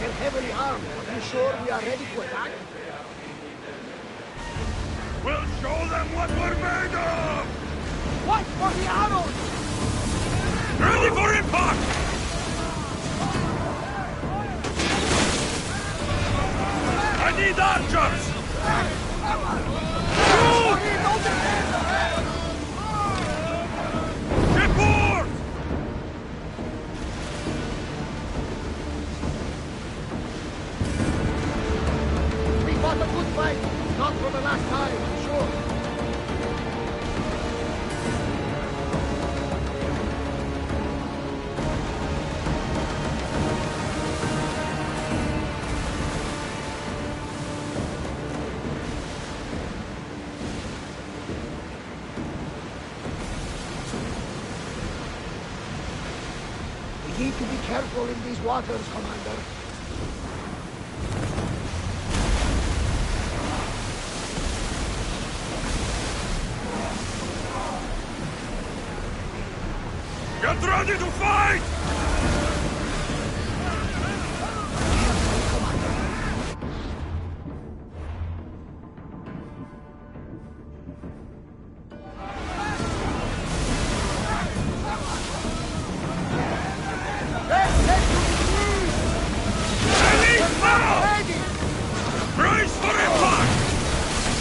They're heavily armed. Are you sure we are ready to attack? We'll show them what we're made of! What for the arrows? Ready for impact! I need archers! Report! We fought a good fight. Not for the last time, I'm sure. We need to be careful in these waters, Commander. Get ready to fight! Brace for impact!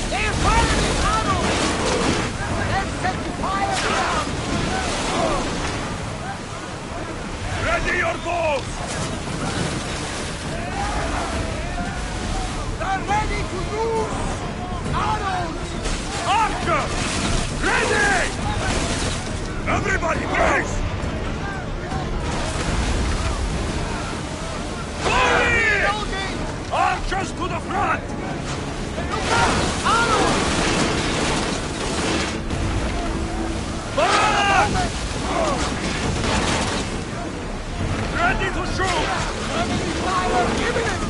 They are firing arrows! Let's set the fire down! Ready your bows! They're ready to use arrows! Archer! Ready! Everybody brace! Reloading! Archers to the front! Arrows! Back! Ready to shoot! Enemy fire imminent!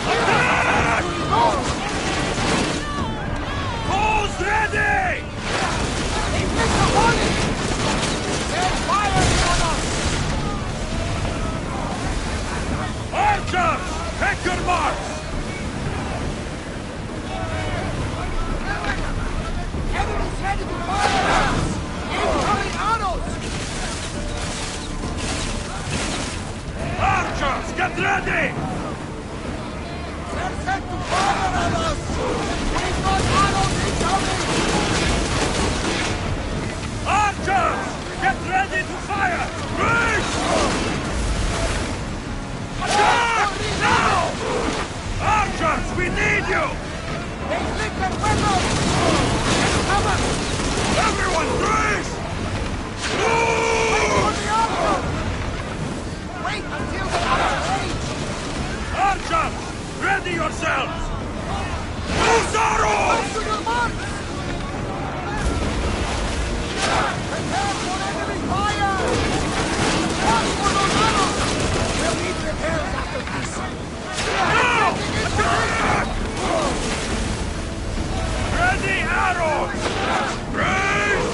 Attack! Go! Bows ready! They missed the warning! They're firing on us! Archers! Take your marks! Enemy's ready to fire at us! Incoming arrows! Archers, get ready! They're set to fire at us! We've got arrows incoming! Archers, get ready to fire! Brace! Attack! Now! Archers, we need you! They flick their weapons! Get cover! Everyone brace! Wait Move! for the archer! Wait until the archer age! Archers, ready yourselves! Use arrows! To your marks! Prepare for enemy fire! Watch for those arrows! We'll need repairs after this! Now! Attack! Ready arrows! Brace!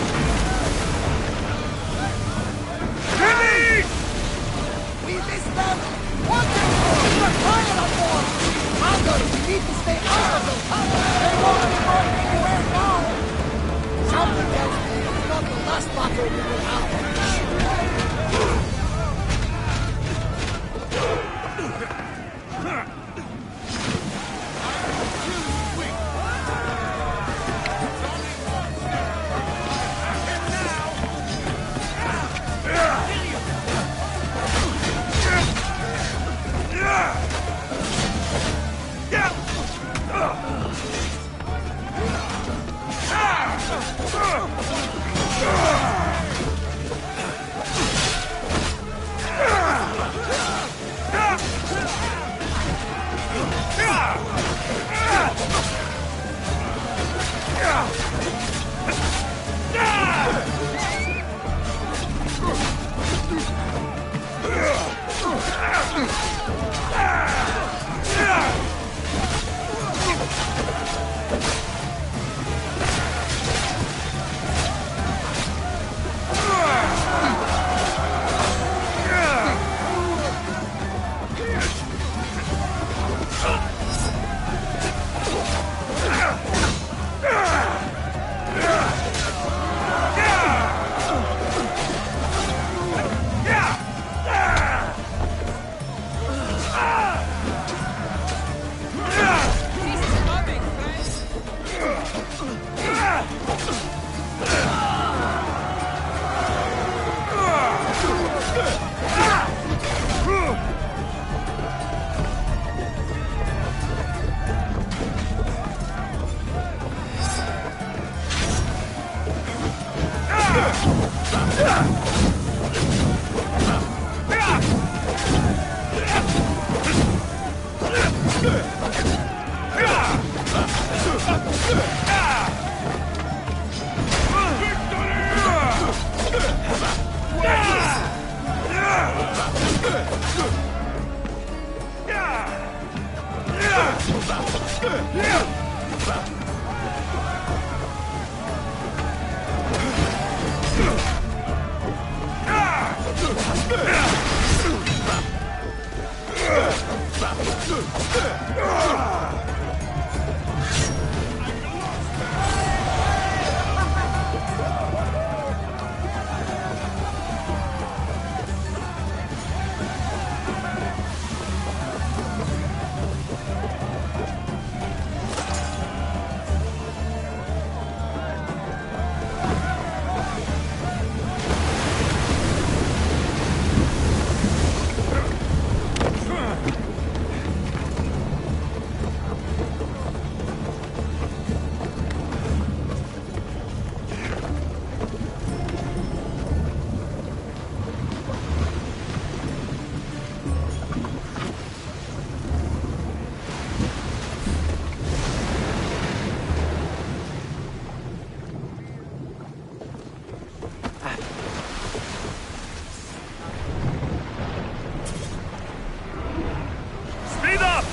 Speed up!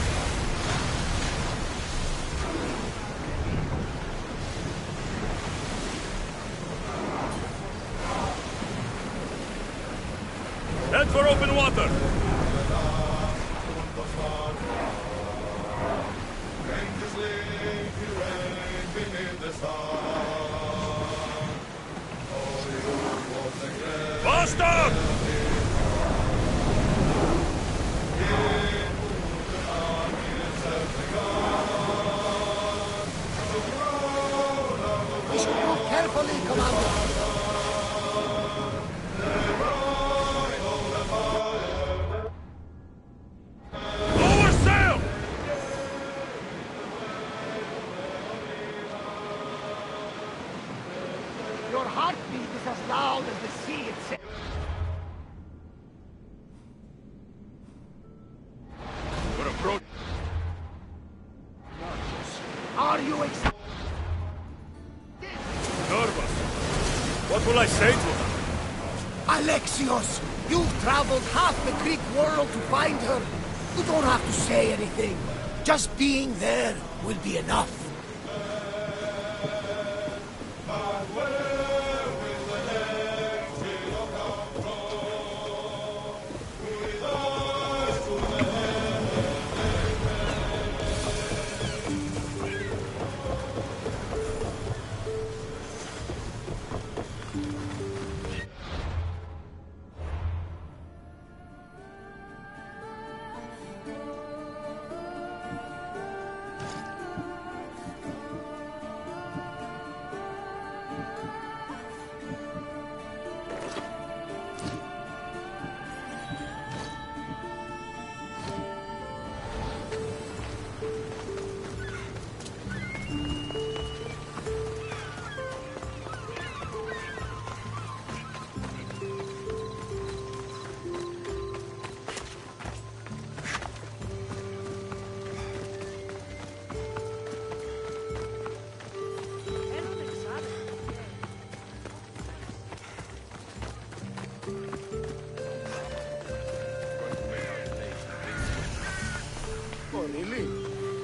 Head for open water! Bastard! We should move carefully, Commander. Lower sail! Your heartbeat is as loud as the sea itself. We're approaching. Are you excited? Nervous. What will I say to her? Alexios, you've traveled half the Greek world to find her. You don't have to say anything. Just being there will be enough. Oh, really?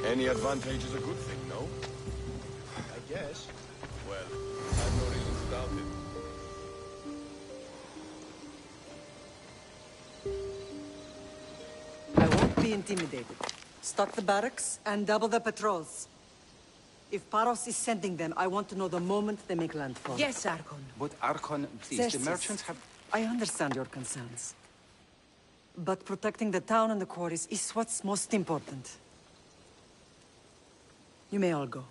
Any advantage is a good thing, no? I guess. Well, I've no reason to doubt it. I won't be intimidated. Stock the barracks and double the patrols. If Paros is sending them, I want to know the moment they make landfall. Yes, Archon. But Archon, please, Xerxes, the merchants have... I understand your concerns. But protecting the town and the quarries is what's most important. You may all go.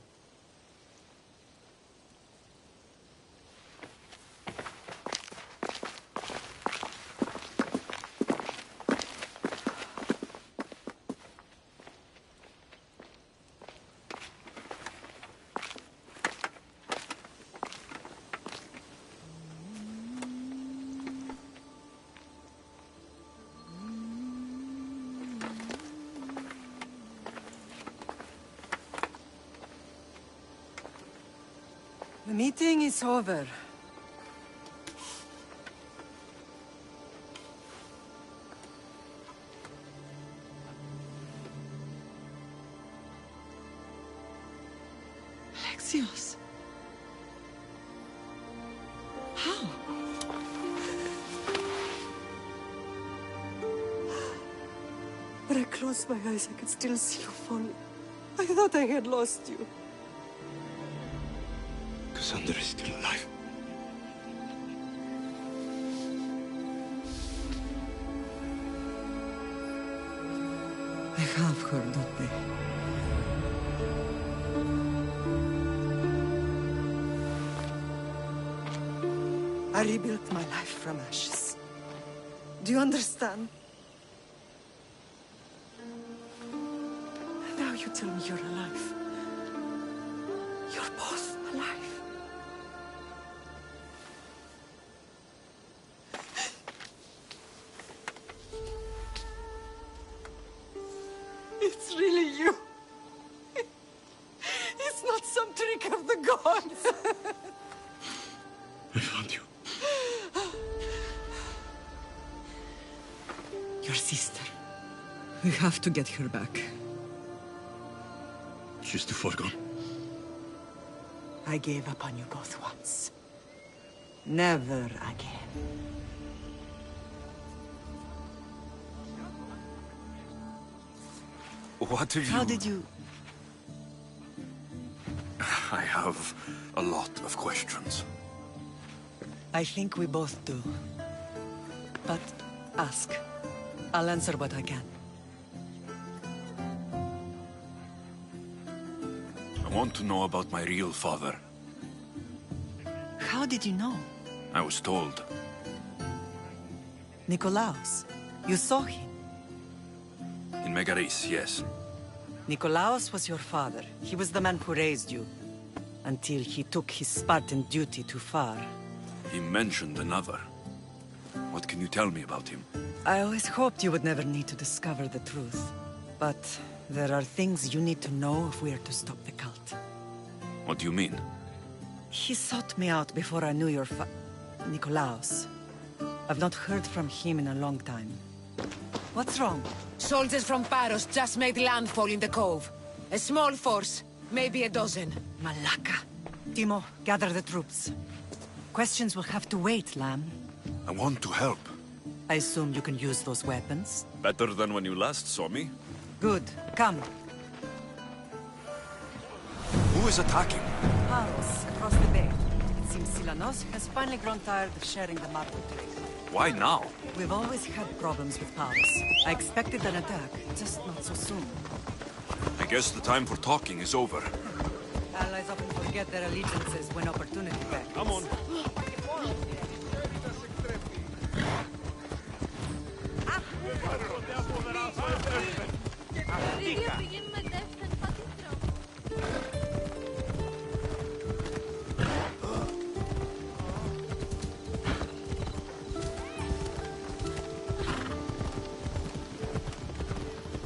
The meeting is over. Alexios. How? closed my eyes, I could still see you falling. I thought I had lost you. Cassandra is still alive. I have her, don't they? I rebuilt my life from ashes. Do you understand? Now you tell me you're alive. You're both alive. It's really you. It's not some trick of the gods. I found you. Your sister. We have to get her back. She's too far gone. I gave up on you both once. Never again. What have you... How did you... I have a lot of questions. I think we both do. But ask. I'll answer what I can. I want to know about my real father. How did you know? I was told. Nikolaos. You saw him. In Megaris, yes. Nikolaos was your father. He was the man who raised you. Until he took his Spartan duty too far. He mentioned another. What can you tell me about him? I always hoped you would never need to discover the truth. But there are things you need to know if we are to stop the cult. What do you mean? He sought me out before I knew your Nikolaos. I've not heard from him in a long time. What's wrong? Soldiers from Paros just made landfall in the cove. A small force, maybe a dozen. Malaka. Timo, gather the troops. Questions will have to wait, Lamb. I want to help. I assume you can use those weapons? Better than when you last saw me. Good. Come. Who is attacking? Paros, across the bay. It seems Silanos has finally grown tired of sharing the marble trade. Why now? We've always had problems with Paros. I expected an attack, just not so soon. I guess the time for talking is over. Allies often forget their allegiances when opportunity beckons. Come on.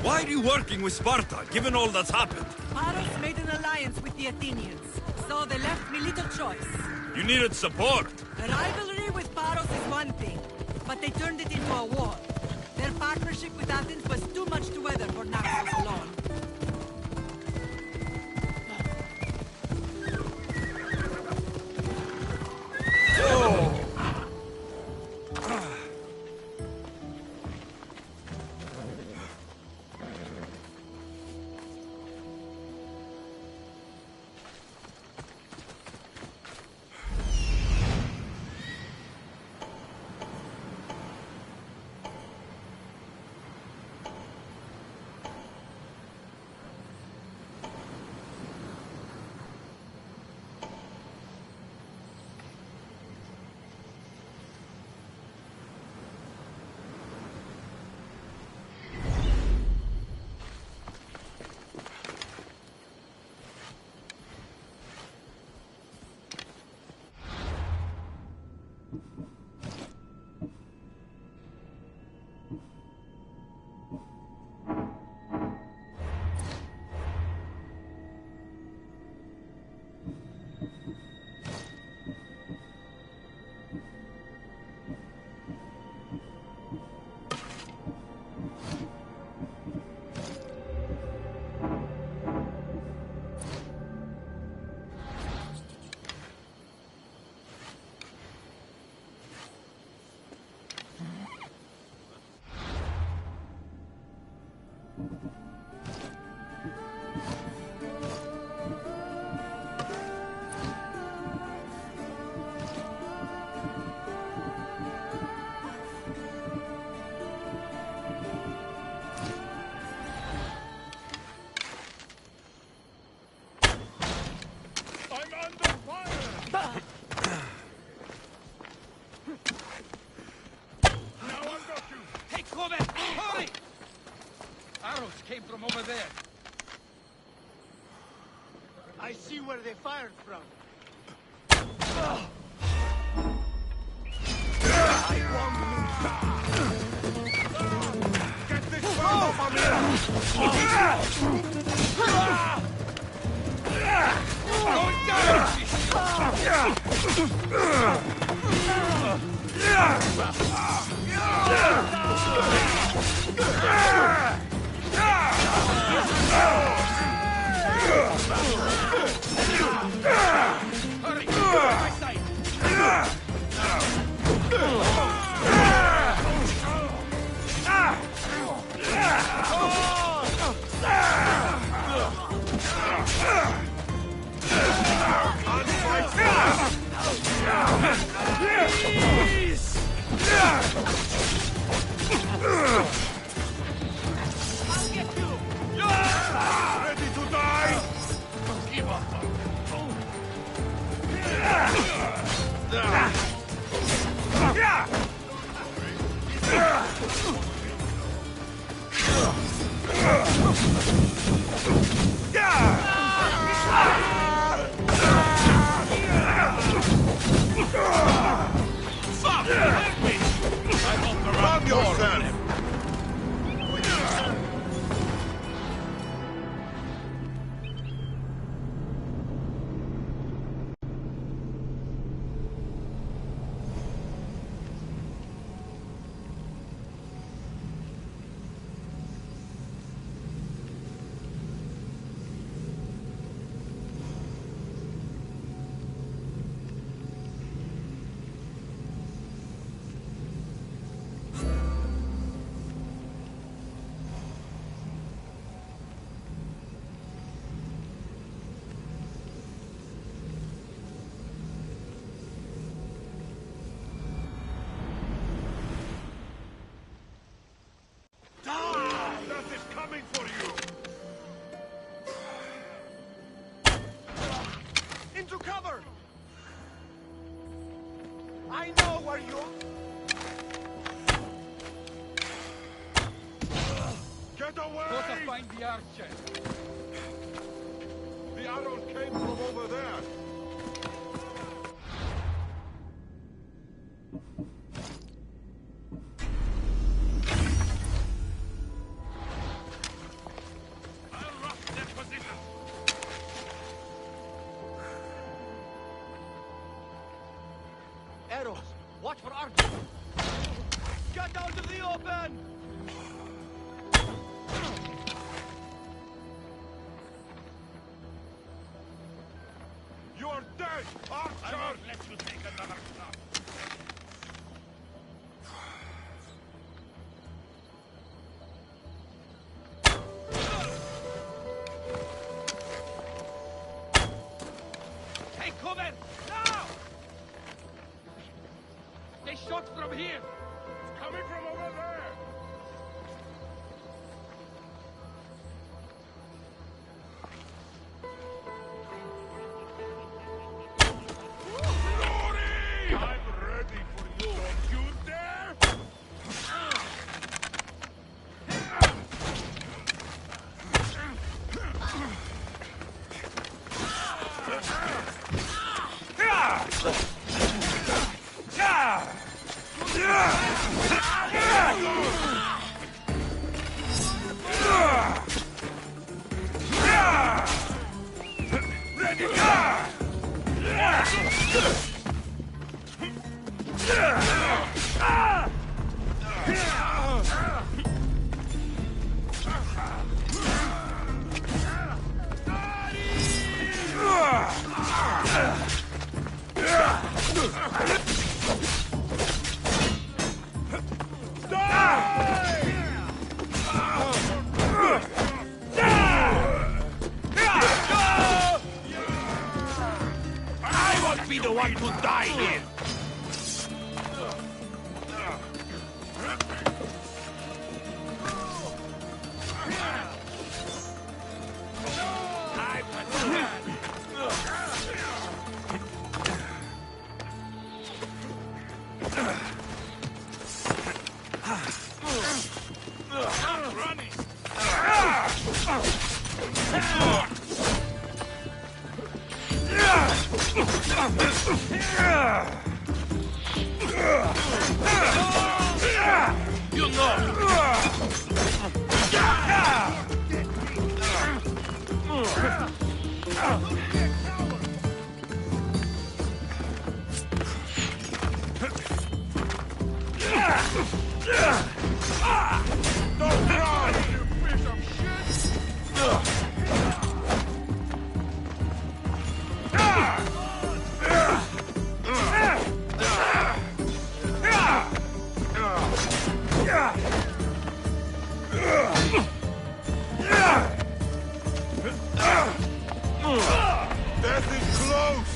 Why are you working with Sparta, given all that's happened? Paros made an alliance with the Athenians, so they left me little choice. You needed support. A rivalry with Paros is one thing, but they turned it into a war. Their partnership with Athens was too much to weather for Naxos alone. cover! Hurry! Arrows came from over there. I see where they fired from. Get this bird off of me! Hurry! My side! Ready to die? Give up! Fuck! Help me! I hope around yourself! Death is coming for you! Into cover! I know where you... Get away! Go to find the archer. The arrows came from over there. I'll rough their position. Arrows! Watch for archers! Get out of the open! You are dead, I archer! won't let you take another shot. Take cover! Now! They shot from here! It's coming from over there! Glory! I'm ready for you! Don't you dare! I won't be the one to die here! I'm running! You Don't run, you piece of shit! Death is close!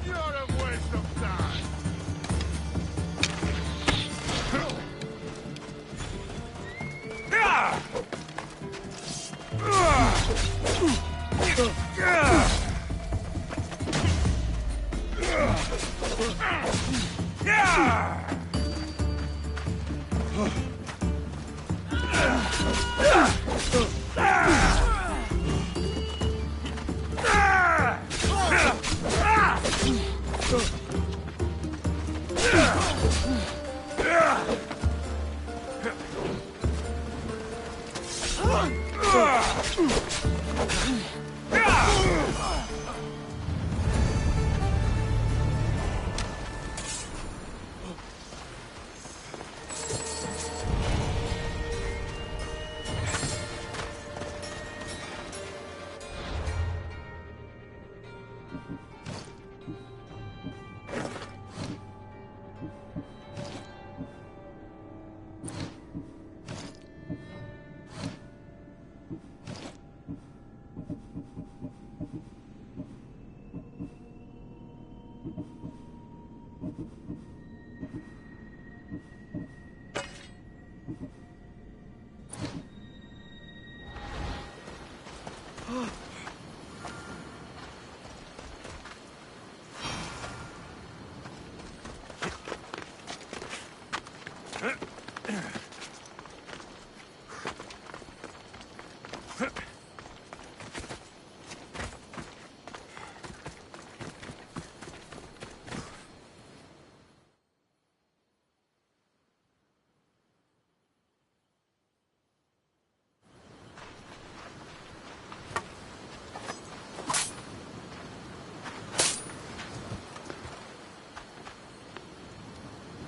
You're a waste of time!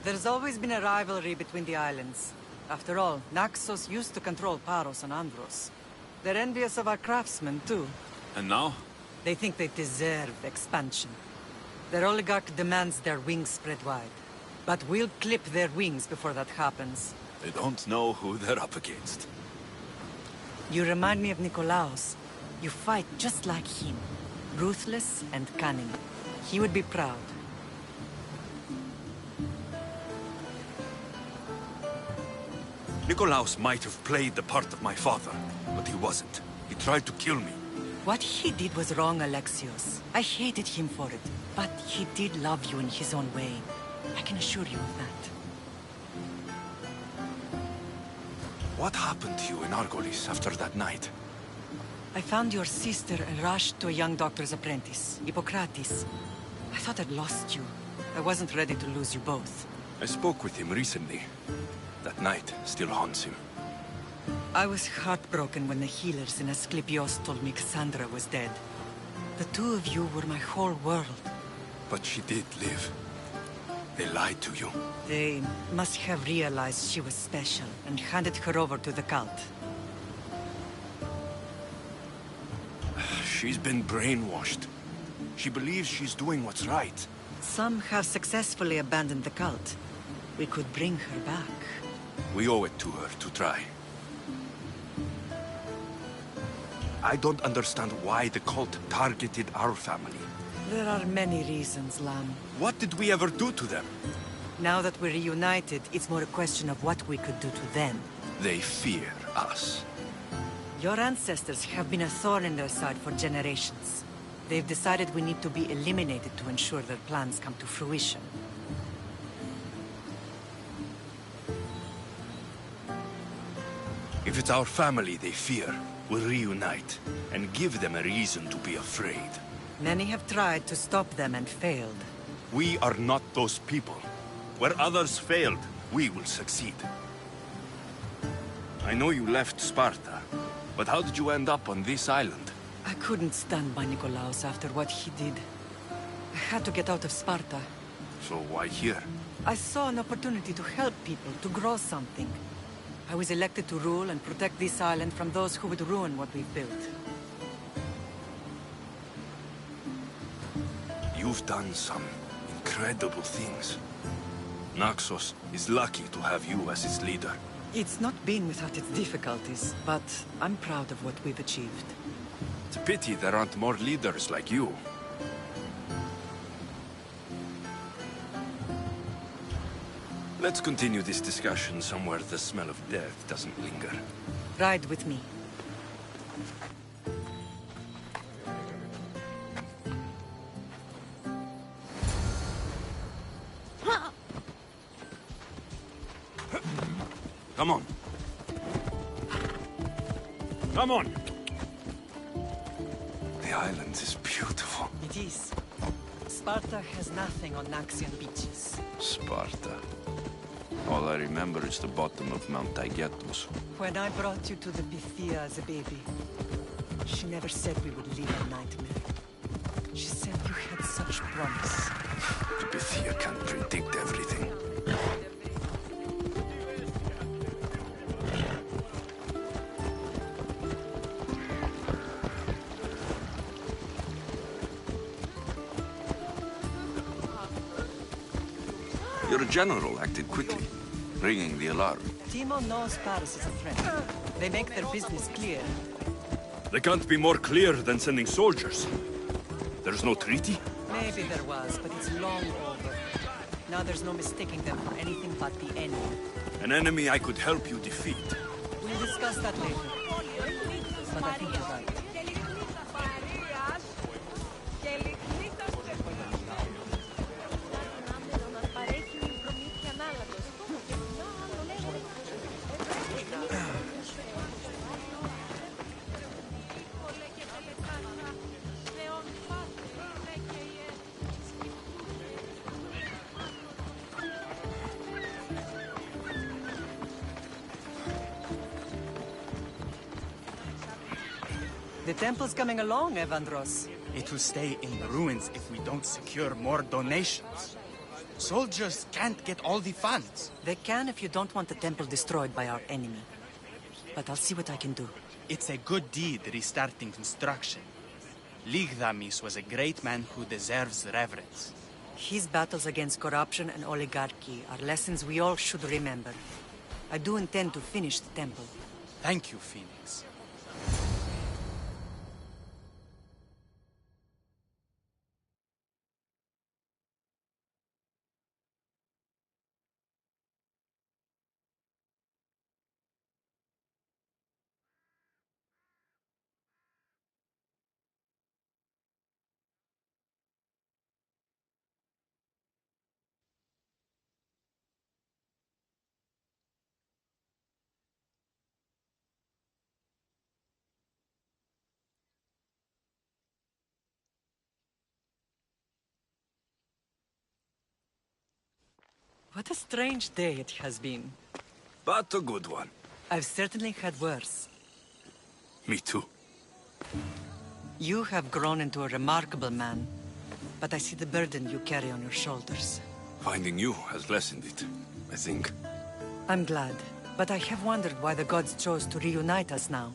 There's always been a rivalry between the islands. After all, Naxos used to control Paros and Andros. They're envious of our craftsmen, too. And now? They think they deserve expansion. Their oligarch demands their wings spread wide. But we'll clip their wings before that happens. They don't know who they're up against. You remind me of Nikolaos. You fight just like him. Ruthless and cunning. He would be proud. Nikolaos might have played the part of my father, but he wasn't. He tried to kill me. What he did was wrong, Alexios. I hated him for it. But he did love you in his own way. I can assure you of that. What happened to you in Argolis after that night? I found your sister and rushed to a young doctor's apprentice, Hippocrates. I thought I'd lost you. I wasn't ready to lose you both. I spoke with him recently. That night still haunts him. I was heartbroken when the healers in Asclepios told me Cassandra was dead. The two of you were my whole world. But she did live. They lied to you. They must have realized she was special and handed her over to the cult. She's been brainwashed. She believes she's doing what's right. Some have successfully abandoned the cult. We could bring her back. We owe it to her to try. I don't understand why the cult targeted our family. There are many reasons, Lamb. What did we ever do to them? Now that we're reunited, it's more a question of what we could do to them. They fear us. Your ancestors have been a thorn in their side for generations. They've decided we need to be eliminated to ensure their plans come to fruition. If it's our family they fear, we'll reunite and give them a reason to be afraid. Many have tried to stop them and failed. We are not those people. Where others failed, we will succeed. I know you left Sparta, but how did you end up on this island? I couldn't stand by Nikolaos after what he did. I had to get out of Sparta. So why here? I saw an opportunity to help people, to grow something. I was elected to rule and protect this island from those who would ruin what we've built. You've done some incredible things. Naxos is lucky to have you as its leader. It's not been without its difficulties, but I'm proud of what we've achieved. It's a pity there aren't more leaders like you. Let's continue this discussion somewhere the smell of death doesn't linger. Ride with me. Come on. Come on! The island is beautiful. It is. Sparta has nothing on Naxian beaches. Sparta. All I remember is the bottom of Mount Taygetus. When I brought you to the Pythia as a baby, she never said we would live a nightmare. She said you had such promise. The Pythia can't predict everything. Your general acted quickly, ringing the alarm. Timo knows Paris is a threat. They make their business clear. They can't be more clear than sending soldiers. There's no treaty? Maybe there was, but it's long over. Now there's no mistaking them for anything but the enemy. An enemy I could help you defeat. We'll discuss that later. But I think you're right. The temple's coming along, Evandros. It will stay in the ruins if we don't secure more donations. Soldiers can't get all the funds. They can if you don't want the temple destroyed by our enemy. But I'll see what I can do. It's a good deed restarting construction. Ligdamis was a great man who deserves reverence. His battles against corruption and oligarchy are lessons we all should remember. I do intend to finish the temple. Thank you, Phoenix. What a strange day it has been. But a good one. I've certainly had worse. Me too. You have grown into a remarkable man, but I see the burden you carry on your shoulders. Finding you has lessened it, I think. I'm glad, but I have wondered why the gods chose to reunite us now.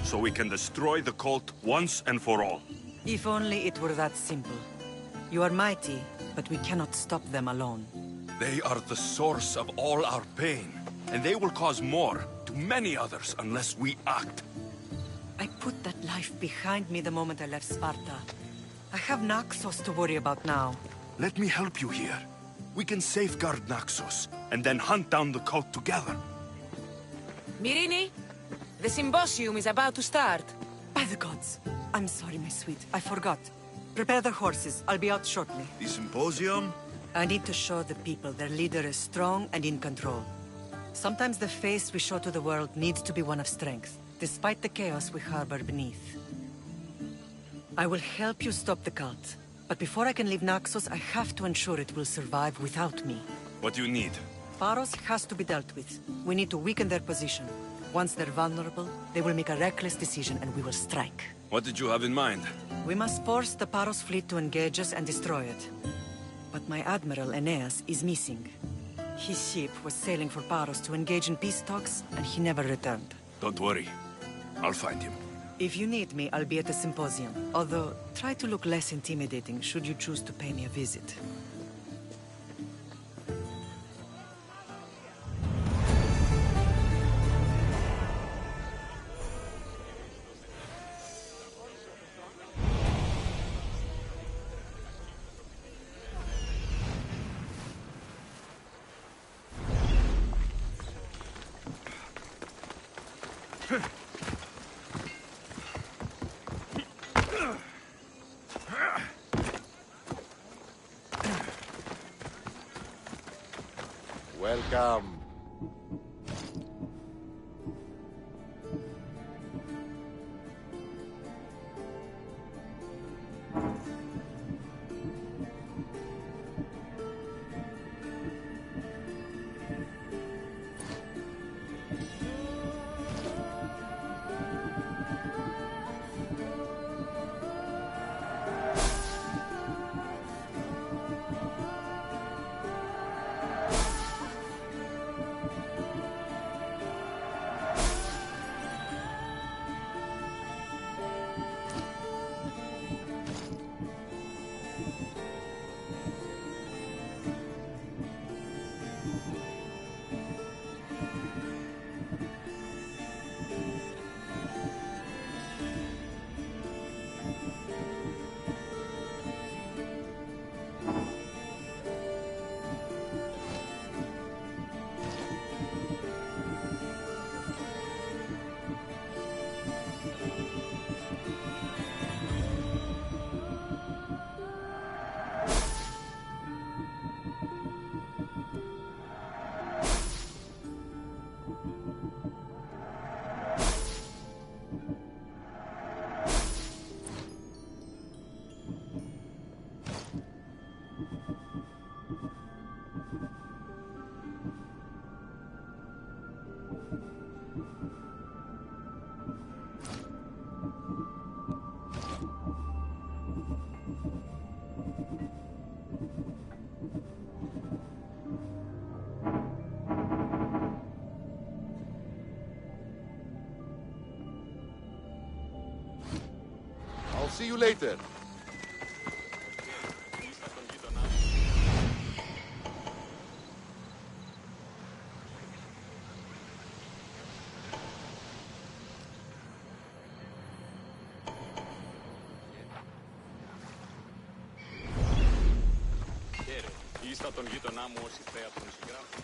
So we can destroy the cult once and for all. If only it were that simple. You are mighty, but we cannot stop them alone. They are the source of all our pain. and they will cause more to many others unless we act. I put that life behind me the moment I left Sparta. I have Naxos to worry about now. Let me help you here. We can safeguard Naxos, and then hunt down the cult together. Myrrine, the symposium is about to start. By the gods. I'm sorry, my sweet. I forgot. Prepare the horses. I'll be out shortly. The symposium? I need to show the people their leader is strong and in control. Sometimes the face we show to the world needs to be one of strength, despite the chaos we harbor beneath. I will help you stop the cult. But before I can leave Naxos, I have to ensure it will survive without me. What do you need? Paros has to be dealt with. We need to weaken their position. Once they're vulnerable, they will make a reckless decision and we will strike. What did you have in mind? We must force the Paros fleet to engage us and destroy it. But my admiral, Aeneas, is missing. His ship was sailing for Paros to engage in peace talks, and he never returned. Don't worry. I'll find him. If you need me, I'll be at the symposium. Although, try to look less intimidating should you choose to pay me a visit. Welcome. I'll see you later. Χαίρε. Ήστα τον γείτονά μου όσοι θέατρον συγγράφουν.